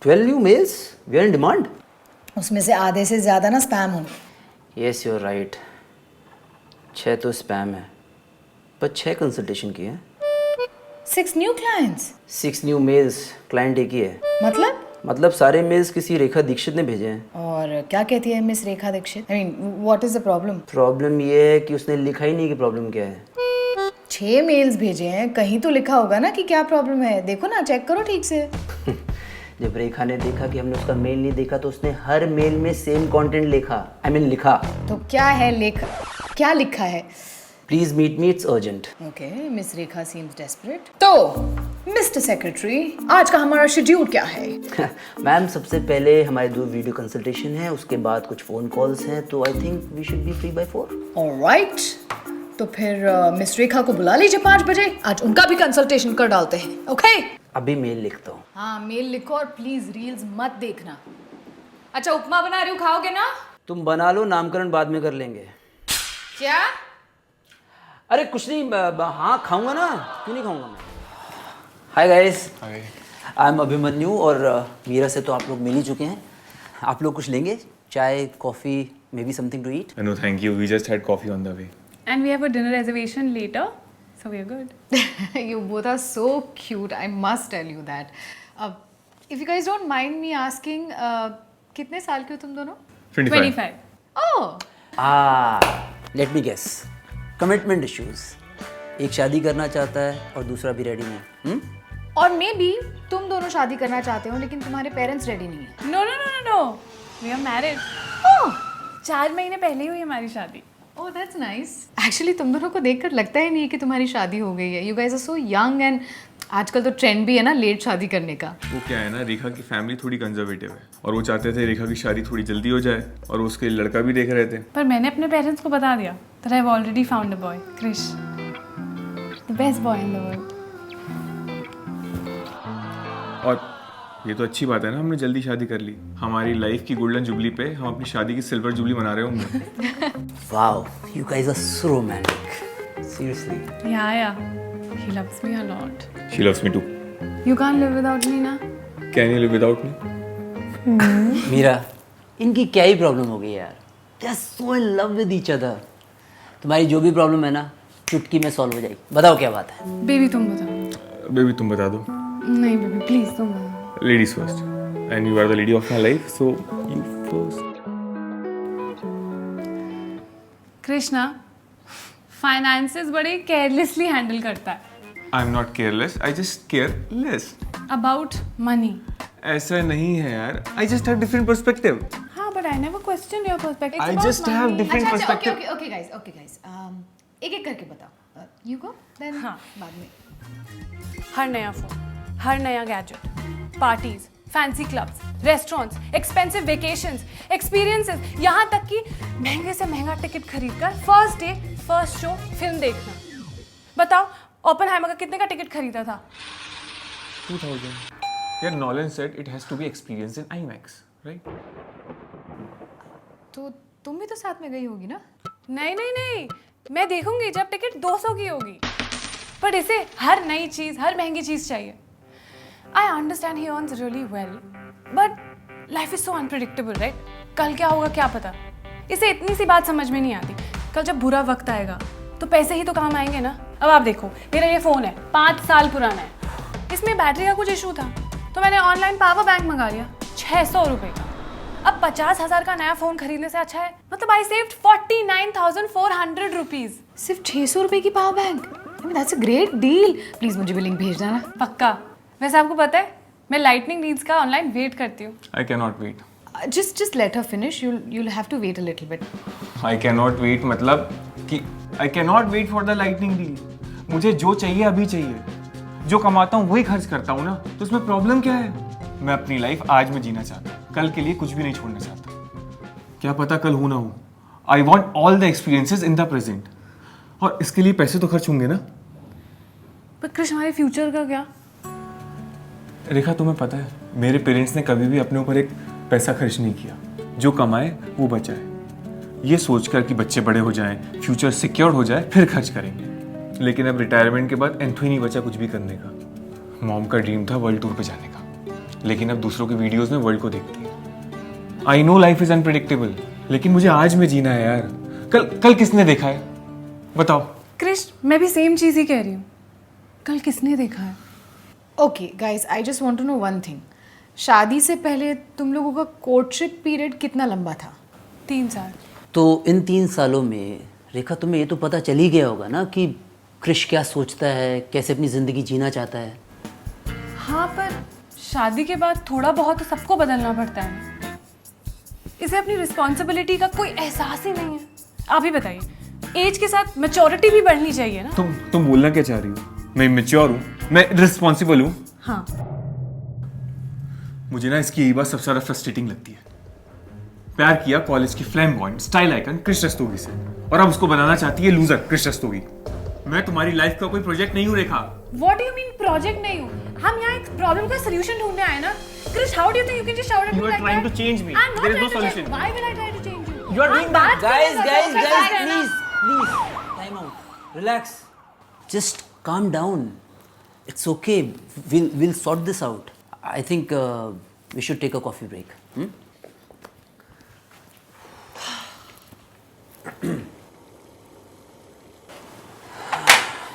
12 new mails? We are in demand. उसमें से आधे से ज्यादा ना स्पैम होंगे। Yes, you're right. 6 तो स्पैम है, पर 6 कंसल्टेशन की है। 6 new clients। 6 new mails, client एक ही है। मतलब सारे मेल्स किसी रेखा दीक्षित ने भेजे हैं। और क्या कहती है miss Rekha Dikshit? I mean, what is the problem? Problem ये है कि उसने लिखा ही नहीं कि प्रॉब्लम क्या है। 6 मेल्स भेजे हैं, कहीं तो लिखा होगा ना कि क्या प्रॉब्लम है। देखो ना, चेक करो ठीक से। जब रेखा ने देखा कि हमने उसका मेल नहीं देखा तो उसने हर मेल में सेम कंटेंट लिखा। तो क्या है क्या लिखा है? Please meet me, it's urgent. Okay, miss Rekha seems desperate. तो मिस्टर सेक्रेटरी, आज का हमारा शेड्यूल क्या है? मैम, सबसे पहले हमारे 2 वीडियो कंसल्टेशन है, उसके बाद कुछ फोन कॉल्स हैं, तो I think we should be free by 4। Alright, तो फिर मिस रेखा को बुला लीजिए 5 बजे। आज उनका भी कंसल्टेशन कर डालते हैं। ओके? अभी मेल लिखता हूँ। हाँ, मेल लिखो और प्लीज रील्स मत देखना। अच्छा, उपमा बना रही हूँ, खाओगे ना? तुम बना लो, नामकरण बाद में कर लेंगे। क्या? अरे कुछ नहीं, हाँ खाऊंगा ना, क्यों नहीं खाऊंगा मैं। Hi guys, I am Abhimanyu और मीरा से तो आप लोग मिल ही चुके हैं। आप लोग कुछ लेंगे? चाय, coffee, may be something to eat? No, thank you. We just had coffee on the way. And we have a dinner reservation later, so we are good. You both are so cute, I must tell you that. If you guys don't mind me asking, कितने साल के हो तुम दोनों? 25. Oh, let me guess, commitment issues. एक शादी करना चाहता है और दूसरा भी रेडी नहीं। और मे बी तुम दोनों शादी करना चाहते हो लेकिन तुम्हारे पेरेंट्स रेडी नहीं है। No. We are married. Oh, 4 महीने पहले ही हुई हमारी शादी. oh, that's nice. Actually, तुम दोनों को देखकर लगता ही नहीं है कि तुम्हारी शादी हो गई है। You guys are so young and आजकल तो ट्रेंड भी है ना लेट शादी करने का। वो क्या है ना, रेखा की फैमिली थोड़ी कंजर्वेटिव है और वो चाहते थे रेखा की शादी थोड़ी जल्दी हो जाए और वो उसके लिए लड़का भी देख रहे थे। पर मैंने अपने पेरेंट्स को बता दिया that I have already found a boy, Krish. The best boy in the world. और ये तो अच्छी बात है ना, हमने जल्दी शादी कर ली। हमारी लाइफ की गोल्डन जुबली पे हम अपनी शादी की सिल्वर जुबली मना रहे होंगे। Wow, you guys are so romantic, seriously. Yeah. He loves me a lot. She loves me too. You can't live without me, na? Can you live without me? Meera, इनकी क्या ही प्रॉब्लम हो गई यार। They are so in love with each other. तुम्हारी जो भी problem है ना, चुटकी में सॉल्व हो जाएगी। बताओ क्या बात है। Baby तुम बताओ. बेबी तुम बता दो। नहीं baby, please तुम बताओ. Ladies first. And you are the lady of my life, so you first. Krishna finances बड़े केयरलेसली हैंडल करता है. I'm not careless. I just care less. About money. ऐसा नहीं है यार. I just have different perspective. हाँ, but I never question your perspective. I just have different अच्छा, perspective. okay guys. एक-एक करके बताओ। You go, then हाँ. बाद में। हर नया फोन, हर नया gadget, parties, fancy clubs, restaurants, expensive vacations, experiences, यहाँ तक कि महंगे से महंगा टिकट खरीदकर first day first show film देखना. बताओ, ओपनहाइमर का कितने का टिकट खरीदा था? 2000. Yeah, Nolan said it has to be experienced in IMAX, right? तो तुम भी तो साथ में गई होगी ना? नहीं, मैं देखूंगी जब टिकट 200 की होगी. पर इसे हर नई चीज, हर महंगी चीज चाहिए. I understand he earns really well, but life is so unpredictable, right? कल क्या होगा क्या पता. इसे इतनी सी बात समझ में नहीं आती. कल जब बुरा वक्त आएगा तो पैसे ही तो काम आएंगे ना. अब आप देखो, मेरा ये फ़ोन है 5 साल पुराना है. इसमें बैटरी का कुछ इशू था तो मैंने ऑनलाइन पावर बैंक मंगा लिया 600 रुपये का. अब 50,000 का नया फ़ोन खरीदने से अच्छा है. मतलब आई सेव्ड 49,400 रुपीज़. सिर्फ 600 रुपए की power bank? That's a great deal. Please मुझे भी लिंक भेज देना। पक्का. वैसे आपको पता है मैं लाइटनिंग नीड्स का ऑनलाइन वेट करती हूँ. I cannot wait. Just let her finish. You'll have to wait a little bit. I cannot wait मतलब कि I cannot wait for the lightning deal. मुझे जो चाहिए अभी चाहिए. जो कमाता हूँ वही खर्च करता हूँ ना, तो उसमें प्रॉब्लम क्या है? मैं अपनी लाइफ आज में जीना चाहता हूँ, कल के लिए कुछ भी नहीं छोड़ना चाहता. क्या पता कल हूँ ना हूँ. I want all the experiences in the present. और इसके लिए पैसे तो खर्च होंगे ना. पर कृष्ण, हमारे फ्यूचर का क्या? रेखा, तुम्हें पता है मेरे पेरेंट्स ने कभी भी अपने ऊपर एक पैसा खर्च नहीं किया. जो कमाए वो बचाए. ये सोचकर कि बच्चे बड़े हो जाएं, फ्यूचर सिक्योर हो जाए, फिर खर्च करेंगे. लेकिन अब रिटायरमेंट के बाद एंथू ही नहीं बचा कुछ भी करने का. मॉम का ड्रीम था वर्ल्ड टूर पे जाने का. लेकिन अब दूसरों की वीडियोस में वर्ल्ड को देखती है। I know life is unpredictable, लेकिन मुझे आज में जीना है यार। कल किसने देखा है बताओ? क्रिश, मैं भी सेम चीज़ ही कह रही हूँ। कल किसने देखा है? Okay guys, I just want to know one thing. शादी से पहले तुम लोगों का कोर्टशिप पीरियड कितना लंबा था? 3 साल। तो इन 3 सालों में रेखा तुम्हें ये तो पता चल ही गया होगा ना कि क्रिश क्या सोचता है, कैसे अपनी ज़िंदगी जीना चाहता है। हाँ, पर शादी के बाद थोड़ा बहुत तो सबको बदलना पड़ता है। इसे अपनी रिस्पॉन्सिबिलिटी का कोई एहसास ही नहीं है। आप ही बताइए, एज के साथ मैच्योरिटी भी बढ़नी चाहिए ना। तुम बोलना क्या चाह रही हो? मैं मैच्योर हूँ, मैं रिस्पॉन्सिबल हूँ। हाँ, मुझे ना इसकी यही बात सबसे ज्यादा फ्रस्ट्रेटिंग लगती है। प्यार किया कॉलेज की flamboyant style icon Krish Rastogi से, और अब उसको बनाना चाहती है लूजर क्रिश रस्तोगी। मैं तुम्हारी लाइफ का कोई प्रोजेक्ट नहीं हूँ Rekha. What do you mean project नहीं हूँ? हम यहाँ एक प्रॉब्लम का सॉल्यूशन ढूंढने आए ना। Krish, how do you think you can just shout at me You are like trying that? to change me. I'm not There is no trying to change solution. you. Why will I try to change you? You are doing हम that. बात Guys, करने guys, का guys, सोच रहे हैं ना। please, time out. Relax. Just calm down. It's okay. We'll sort this out. I think we should take a coffee break.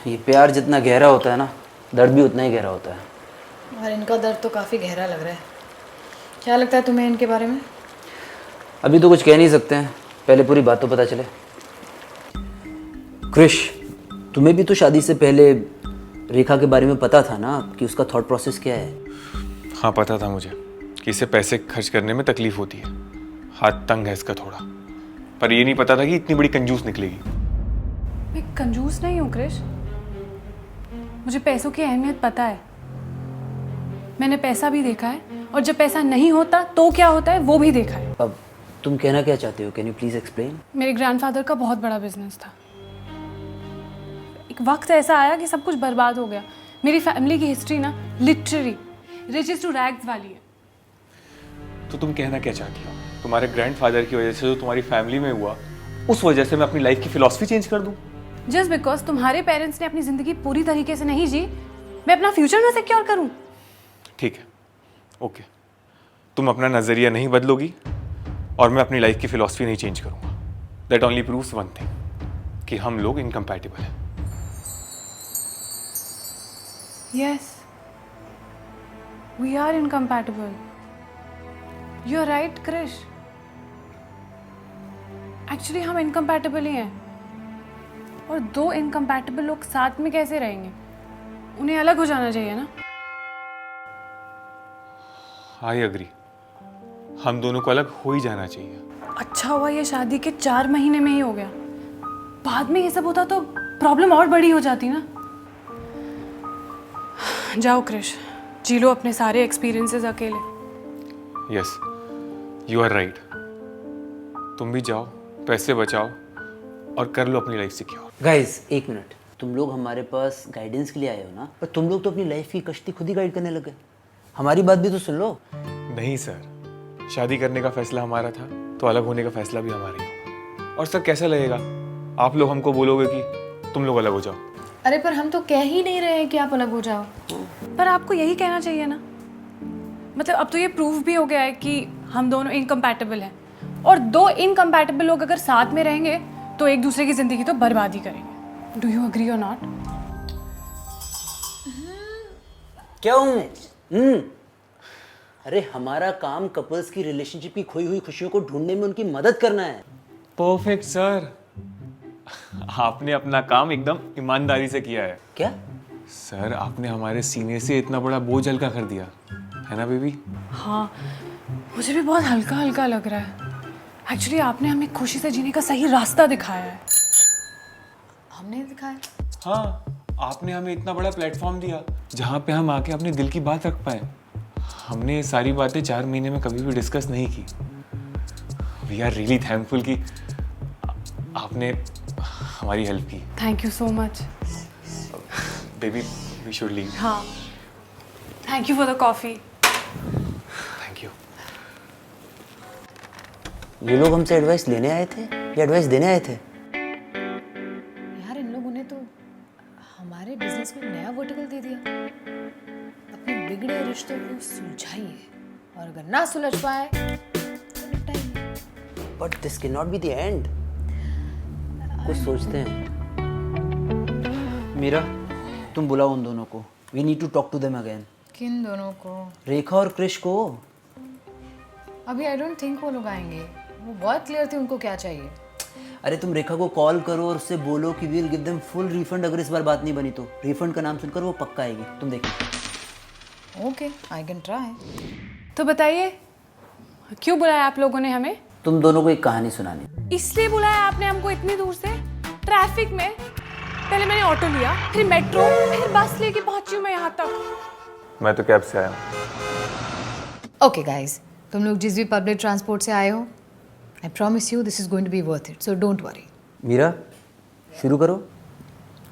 ये प्यार जितना गहरा होता है ना, दर्द भी उतना ही गहरा होता है। और इनका दर्द तो काफ़ी गहरा लग रहा है। क्या लगता है तुम्हें इनके बारे में? अभी तो कुछ कह नहीं सकते हैं, पहले पूरी बात तो पता चले। क्रिश, तुम्हें भी तो शादी से पहले रेखा के बारे में पता था ना कि उसका थॉट प्रोसेस क्या है? हाँ, पता था मुझे कि इसे पैसे खर्च करने में तकलीफ होती है, हाथ तंग है इसका थोड़ा। पर ये नहीं पता था कि इतनी बड़ी कंजूस निकलेगी। मैं कंजूस नहीं हूँ क्रिश, मुझे पैसों की अहमियत पता है। मैंने पैसा भी देखा है, और जब पैसा नहीं होता तो क्या होता है वो भी देखा है। अब तुम कहना क्या चाहते हो? Can you please explain? मेरे ग्रैंडफादर का बहुत बड़ा बिजनेस था। एक वक्त ऐसा आया कि सब कुछ बर्बाद हो गया। मेरी फैमिली की हिस्ट्री ना लिटरली रिचेस टू रैग्स वाली है। तो तुम कहना क्या चाहती हो? तुम्हारे ग्रैंडफादर की वजह से जो तुम्हारी फैमिली में हुआ, उस वजह से मैं अपनी लाइफ की फिलॉसफी चेंज कर दूं? जस्ट बिकॉज तुम्हारे पेरेंट्स ने अपनी जिंदगी पूरी तरीके से नहीं जी, मैं अपना फ्यूचर ना सिक्योर करूं? ठीक है, ओके। तुम अपना नजरिया नहीं बदलोगी और मैं अपनी लाइफ की फिलॉसफी नहीं चेंज करूंगा। That only proves one thing, कि हम लोग इनकम्पैटिबल हैं। Yes, we are incompatible. You're right, Krish. Actually, हम incompatible ही हैं। और 2 incompatible लोग साथ में कैसे रहेंगे? उन्हें अलग हो जाना चाहिए ना? आई एग्री, हम दोनों को अलग हो ही जाना चाहिए। अच्छा हुआ ये शादी के 4 महीने में ही हो गया। बाद में ये सब होता तो प्रॉब्लम और बड़ी हो जाती ना। जाओ क्रिश, जी लो अपने सारे एक्सपीरियंसेस अकेले। Yes, you are right. तुम भी जाओ, पैसे बचाओ और कर लो अपनी लाइफ सिक्योर। गाइस, एक मिनट। तुम लोग हमारे पास गाइडेंस के लिए आए हो ना, पर तुम लोग तो अपनी लाइफ की कश्ती खुद ही गाइड करने लगे। हमारी बात भी तो सुन लो। नहीं सर, शादी करने का फैसला हमारा था, तो अलग होने का फैसला भी हमारा ही होगा। और सर, कैसा लगेगा आप लोग हमको बोलोगे कि तुम लोग अलग हो जाओ? अरे पर हम तो कह ही नहीं रहे हैं कि आप अलग हो जाओ। पर आपको यही कहना चाहिए ना। मतलब अब तो ये प्रूव भी हो गया है कि हम दोनों इनकम्पैटिबल हैं, और 2 इनकम्पैटिबल लोग अगर साथ में रहेंगे तो एक दूसरे की जिंदगी तो बर्बाद ही करेंगे। डू यू अग्री और नॉट? क्यों? अरे हमारा काम कपल्स की रिलेशनशिप की खोई हुई खुशियों को ढूंढने में उनकी मदद करना है। परफेक्ट सर, आपने अपना काम एकदम ईमानदारी से किया है। क्या? सर, आपने हमारे सीने से इतना बड़ा बोझ हल्का कर दिया है ना बेबी? हाँ, मुझे भी बहुत हल्का हल्का लग रहा है। एक्चुअली आपने हमें खुशी से जीने का सही रास्ता दिखाया है। हमने दिखाया? हाँ, आपने हमें इतना बड़ा प्लेटफॉर्म दिया जहाँ पे हम आके अपने दिल की बात रख पाए। हमने ये सारी बातें 4 महीने में कभी भी डिस्कस नहीं की। वी आर रियली थैंकफुल कि आपने हमारी हेल्प की। Thank you so much. Baby, we should leave. हाँ, thank you for the coffee. Thank you. ये लोग हमसे एडवाइस लेने आए थे या एडवाइस देने आए थे? यार इन लोगों ने तो हमारे बिजनेस को नया वर्टिकल दे दिया। अपने बिगड़े रिश्तों को सुलझाइए। ना सुलझ पाए but this can not be the end. कुछ सोचते हैं। मीरा, तुम बुलाओ उन दोनों को। We need to talk to them again. किन दोनों को? रेखा और क्रिश को। अभी आई डोंट थिंक वो लोग आएंगे। वो बहुत क्लियर थे उनको क्या चाहिए। अरे तुम रेखा को कॉल करो और उससे बोलो कि we'll give them full refund. अगर इस बार बात नहीं बनी तो रिफंड का नाम सुनकर वो पक्का आएगी, तुम देखो। Okay, I can try. तो बताइए क्यों बुलाया आप लोगों ने हमें? तुम दोनों को एक कहानी सुनानी। इसलिए बुलाया आपने हमको इतनी दूर से, ट्रैफिक में? पहले मैंने ऑटो लिया, फिर मेट्रो, फिर बस लेके पहुंची हूँ मैं यहाँ तक। मैं तो कैब से आया हूँ। ओके गाइस, तुम लोग जिस भी पब्लिक ट्रांसपोर्ट से आए हो, I promise you this is going to be worth it, so don't worry. Meera, शुरू करो।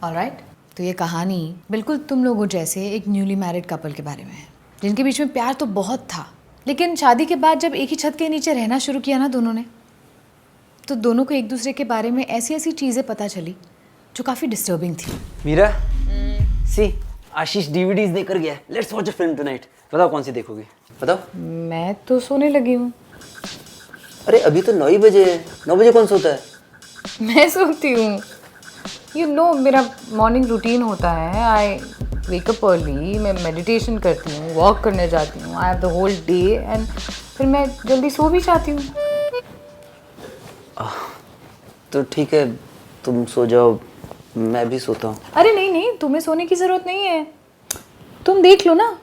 ऑलराइट, तो ये कहानी बिल्कुल तुम लोगों जैसे एक न्यूली मैरिड कपल के बारे में है, जिनके बीच में प्यार तो बहुत था, लेकिन शादी के बाद जब एक ही छत के नीचे रहना शुरू किया ना दोनों ने, तो दोनों को एक दूसरे के बारे में ऐसी ऐसी चीज़ें पता चली जो काफ़ी डिस्टर्बिंग थी। मीरा, सी आशीष डीवीडीज देकर गया। Let's watch a film tonight. बताओ कौन सी देखोगी? बताओ। मैं तो सोने लगी हूँ। अरे अभी तो 9 ही बजे है। 9 बजे कौन सोता है? मैं सोती हूँ। यू नो मेरा मॉर्निंग रूटीन होता है। आई वेक अप अर्ली, मैं मेडिटेशन करती हूँ, वॉक करने जाती हूँ, I have the whole day and फिर मैं जल्दी सो भी जाती हूँ। तो ठीक है, तुम सो जाओ, मैं भी सोता हूँ। अरे नहीं नहीं, तुम्हें सोने की ज़रूरत नहीं है। तुम देख लो ना,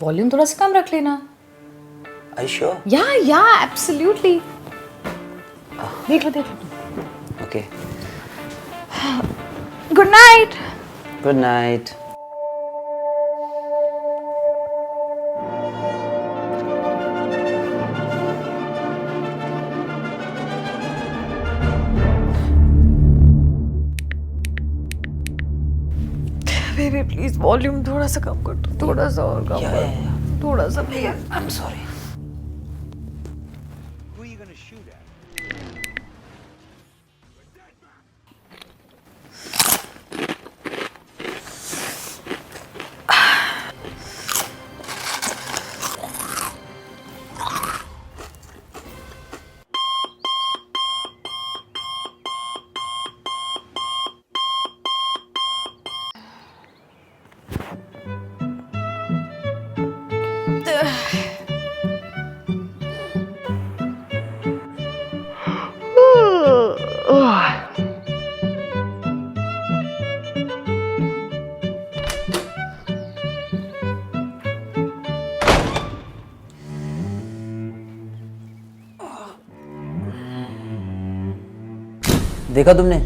वॉल्यूम थोड़ा सा कम रख लेना। Are you sure? या एब्सोल्युटली। देख लो Okay. Good night. Good night. Baby please volume थोड़ा सा कम कर दो, थोड़ा सा और कम कर, थोड़ा सा प्लीज। I'm sorry. देखा तुमने?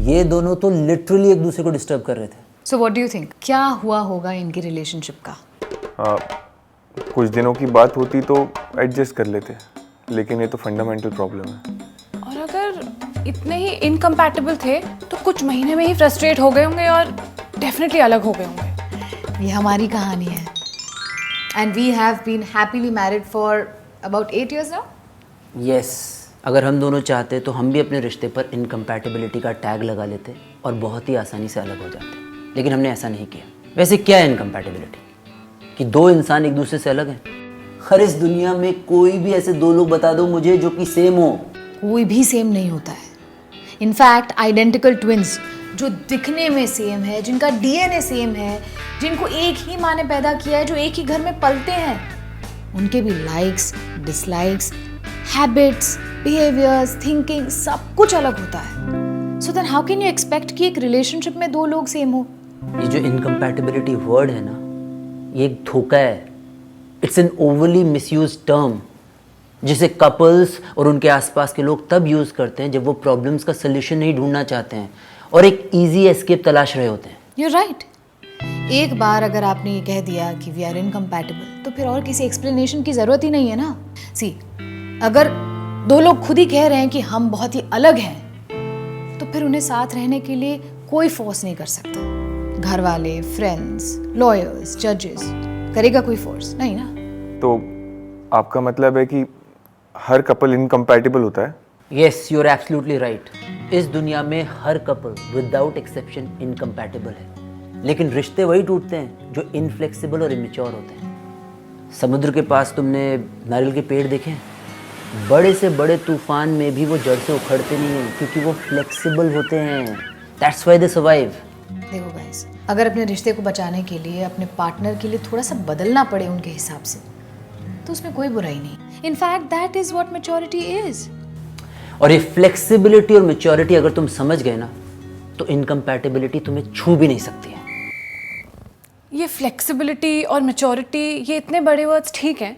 ये दोनों तो लिटरली एक दूसरे को डिस्टर्ब कर रहे थे। So what do you think, क्या हुआ होगा इनकी रिलेशनशिप का? कुछ दिनों की बात होती तो एडजस्ट कर लेते, लेकिन ये तो फंडामेंटल प्रॉब्लम है। और अगर इतने ही इनकम्पैटिबल थे तो कुछ महीने में ही फ्रस्ट्रेट हो गए होंगे और डेफिनेटली अलग हो गए होंगे। ये हमारी कहानी है and we have been happily married for about 8 years now. Yes, अगर हम दोनों चाहते तो हम भी अपने रिश्ते पर इनकम्पैटिबिलिटी का टैग लगा लेते और बहुत ही आसानी से अलग हो जाते, लेकिन हमने ऐसा नहीं किया। वैसे क्या है इनकम्पैटिबिलिटी? कि दो इंसान एक दूसरे से अलग हैं? हर इस दुनिया में कोई भी ऐसे दो लोग बता दो मुझे जो कि सेम हो। कोई भी सेम नहीं होता है। इनफैक्ट आइडेंटिकल ट्विंस जो दिखने में सेम है, जिनका डीएनए सेम है, जिनको एक ही माँ ने पैदा किया है, जो एक ही घर में पलते हैं, उनके भी likes, dislikes, habits, behaviours, thinking सब कुछ अलग होता है। So then how can you expect कि एक रिलेशनशिप में दो लोग सेम हो? ये जो इनकम्पैटिबिलिटी वर्ड है ना, ये एक धोखा है। It's an overly misuse term जिसे कपल्स और उनके आसपास के लोग तब यूज़ करते हैं जब वो प्रॉब्लम्स का सलूशन नहीं ढूंढना चाहते हैं और एक इजी एस्केप तलाश रहे होते हैं। You right. एक बार अगर आपने ये कह दिया कि वी आर इनकम्पैटिबल तो फिर और किसी एक्सप्लेनेशन की ज़रूरत ही नहीं है ना। सी, अगर दो लोग खुद ही कह रहे हैं कि हम बहुत ही अलग हैं तो फिर उन्हें साथ रहने के लिए कोई फोर्स नहीं कर सकता। घर वाले, फ्रेंड्स, लॉयर्स, जजेस, करेगा कोई फोर्स नहीं ना। तो आपका मतलब है कि हर कपल इनकम्पैटिबल होता है? Yes, you are absolutely right. इस दुनिया में हर कपल विदाउट एक्सेप्शन इनकम्पैटिबल है, लेकिन रिश्ते वही टूटते हैं जो इनफ्लेक्सिबल और इमेच्योर होते हैं। समुद्र के पास तुमने नारियल के पेड़ देखे हैं? बड़े से बड़े तूफान में भी वो जड़ से उखड़ते नहीं हैं क्योंकि वो फ्लेक्सिबल होते हैं। That's why they survive. देखो गाइस, अगर अपने रिश्ते को बचाने के लिए अपने पार्टनर के लिए थोड़ा सा बदलना पड़े उनके हिसाब से, तो उसमें कोई बुराई नहीं। In fact that is what maturity is. और ये फ्लेक्सिबिलिटी और मैच्योरिटी अगर तुम समझ गए ना, तो इनकम्पैटिबिलिटी तुम्हें छू भी नहीं सकती है। ये फ्लेक्सिबिलिटी और मैच्योरिटी, ये इतने बड़े वर्ड्स ठीक हैं,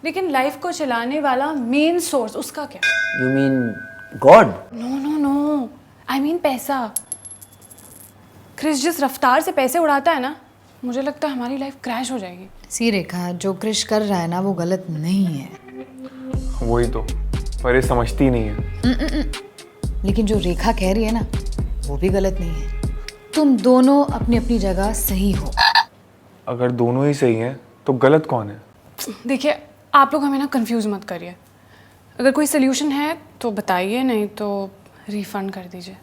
लेकिन लाइफ को चलाने वाला मेन सोर्स उसका क्या? You mean God? No no no, I mean पैसा। क्रिस जिस रफ्तार से पैसे उड़ाता है ना, मुझे लगता है हमारी लाइफ क्रैश हो जाएगी। सी रेखा, जो क्रिश कर रहा है ना वो गलत नहीं है, वही तो, पर ये समझती नहीं है। लेकिन जो रेखा कह रही है ना वो भी गलत नहीं है। तुम दोनों अपनी अपनी जगह सही हो। अगर दोनों ही सही हैं तो गलत कौन है? देखिए, आप लोग हमें ना कंफ्यूज मत करिए। अगर कोई सोल्यूशन है तो बताइए, नहीं तो रिफंड कर दीजिए।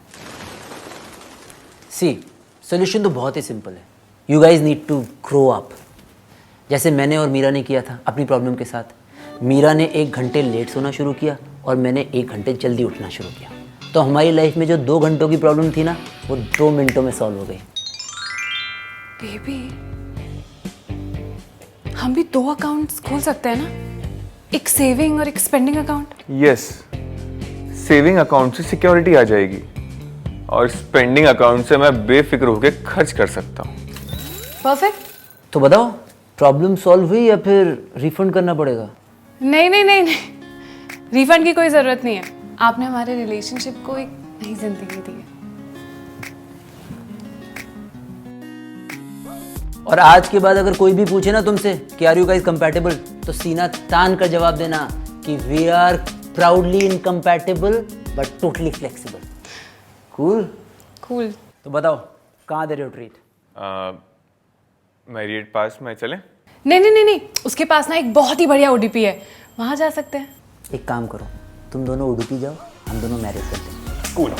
सी, सोल्यूशन तो बहुत ही सिंपल है। You guys need to grow up. जैसे मैंने और मीरा ने किया था अपनी प्रॉब्लम के साथ। मीरा ने 1 घंटे लेट सोना शुरू किया और मैंने 1 घंटे जल्दी उठना शुरू किया। तो हमारी लाइफ में जो 2 घंटों की प्रॉब्लम थी ना, वो 2 मिनटों में सॉल्व हो गई। बेबी, हम भी 2 अकाउंट्स खोल सकते हैं ना, एक सेविंग और एक spending account. Yes, saving account से सिक्योरिटी आ जाएगी और स्पेंडिंग अकाउंट से मैं बेफिक्र होकर खर्च कर सकता हूँ। परफेक्ट। तो बताओ, प्रॉब्लम सॉल्व हुई या फिर रिफंड करना पड़ेगा? नहीं नहीं नहीं नहीं, रिफंड की कोई ज़रूरत नहीं है। आपने हमारे रिलेशनशिप को एक नई जिंदगी दी है। और आज के बाद अगर कोई भी पूछे ना तुमसे कि आर यू गाइस कंपैटिबल, तो सीना तान कर जवाब देना कि we are proudly incompatible but totally flexible. Cool? Cool. तो बताओ, कहाँ दे रहे हो ट्रीट? मैरियट पास में चलें? नहीं नहीं नहीं नहीं, उसके पास ना एक बहुत ही बढ़िया ओडीपी है, वहाँ जा सकते हैं। एक काम करो, तुम दोनों उडुपी जाओ, हम दोनों मैरिज करते हैं। कूल।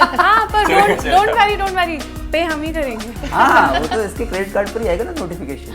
हाँ, पर डोंट वरी, पे हम ही करेंगे। हाँ, वो तो इसके क्रेडिट कार्ड पर ही आएगा ना नोटिफिकेशन।